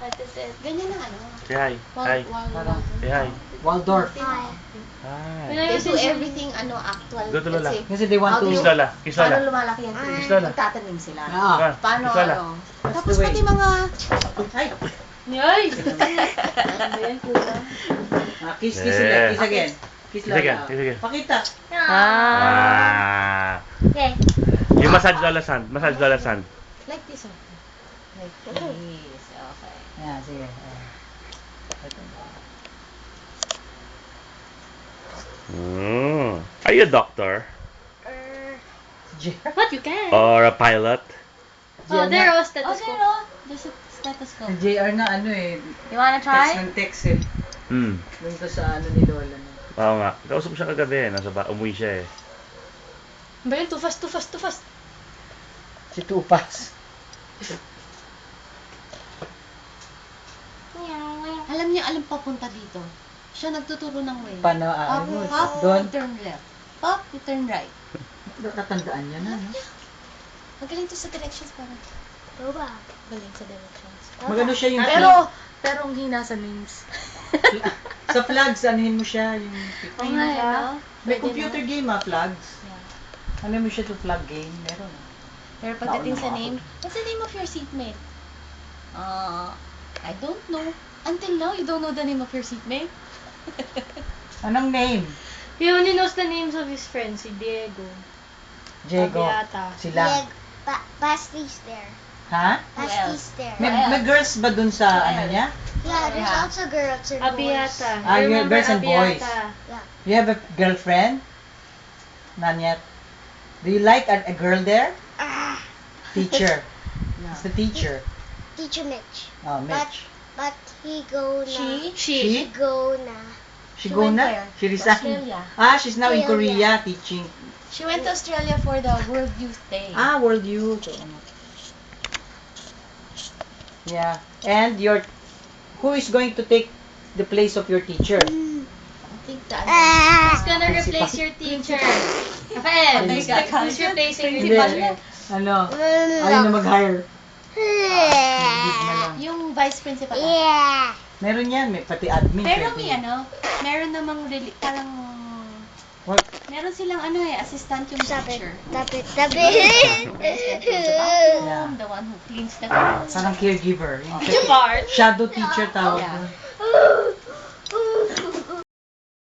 What is it? Ganyan na ano. Say hi. Hi. Say hi. Waldorf. Hi. They do everything actual. Go to Lola. let's say, Kasi they want to... Kiss Lola. Kiss Lola. Paano lumalaki yan? Kiss Lola. Magtatanim sila. Ah. Paano Kiss Lola. ano? That's Tapos the way. pati mga... Ay! Yoy! Ano yan, kuya? Kiss Yeah. again. Kiss again. Kiss Kiss again, Lola. kiss again. Pakita. Okay. Yung massage Lola's hand. Massage Lola's hand. Like this, oh. Like this. Okay. Yeah, sige. Are you a doctor? What, you can? Or a pilot? Oh, there Oh, was stethoscope. there, oh. There's a stethoscope. Si JR na ano eh. You wanna Text try? ng text eh. Doon to sa ano ni Lola. Oo nga. Kausap ko siya kagabi. Umuwi siya eh. Ba yun? Too fast, too fast, too fast. Si Tupas. Alam niya, alam papunta dito. Siya nagtuturo ng way. Paano Up, mo? up, Doon. you turn left. Up, you turn right. Tatandaan niya na, no? Magaling to sa directions parang. Boba. Galing sa directions. Magano siya yung... Pero ang hina sa names. Sa flags, anuhin mo siya yung... Oo nga, no? May computer game flags. Yeah. Ano mo siya to flag game? Meron. Pero pagdating sa Nauna name, what's the name of your seatmate? I don't know. Until now, you don't know the name of your seatmate? Anong name? He only knows the names of his friends. Si Diego. Diego. Abiata. Sila. Basti's there. Ha? Basti's there. May girls ba dun sa ano niya? Yeah, there's Yeah. also girls and boys. Abiata. Ah, You remember girls and boys. Abiata? Yeah. You have a girlfriend? Not yet. Do you like a girl there? Teacher. It's the teacher. Teacher Mitch. Oh, Mitch. But he go na. She? Go na. She She go went na? where? She resigned? Australia. Ah, she's now in Australia. Korea teaching. She went to Australia for the World Youth Day. Ah, World Youth. Yeah. And who is going to take the place of your teacher? I think that. Who's gonna Principal. replace your teacher? Rafael, who's replacing your Hindi. teacher? Ano? Ayaw na mag-hire. Leave na lang. Yung vice principal. Yeah. Meron yan. Pati admin. Pero pwede. may meron namang parang, What? meron silang assistant yung teacher. Tapit. Yeah. The one who cleans the class. Parang caregiver. Yung Part. shadow teacher tawag. Yeah. doon.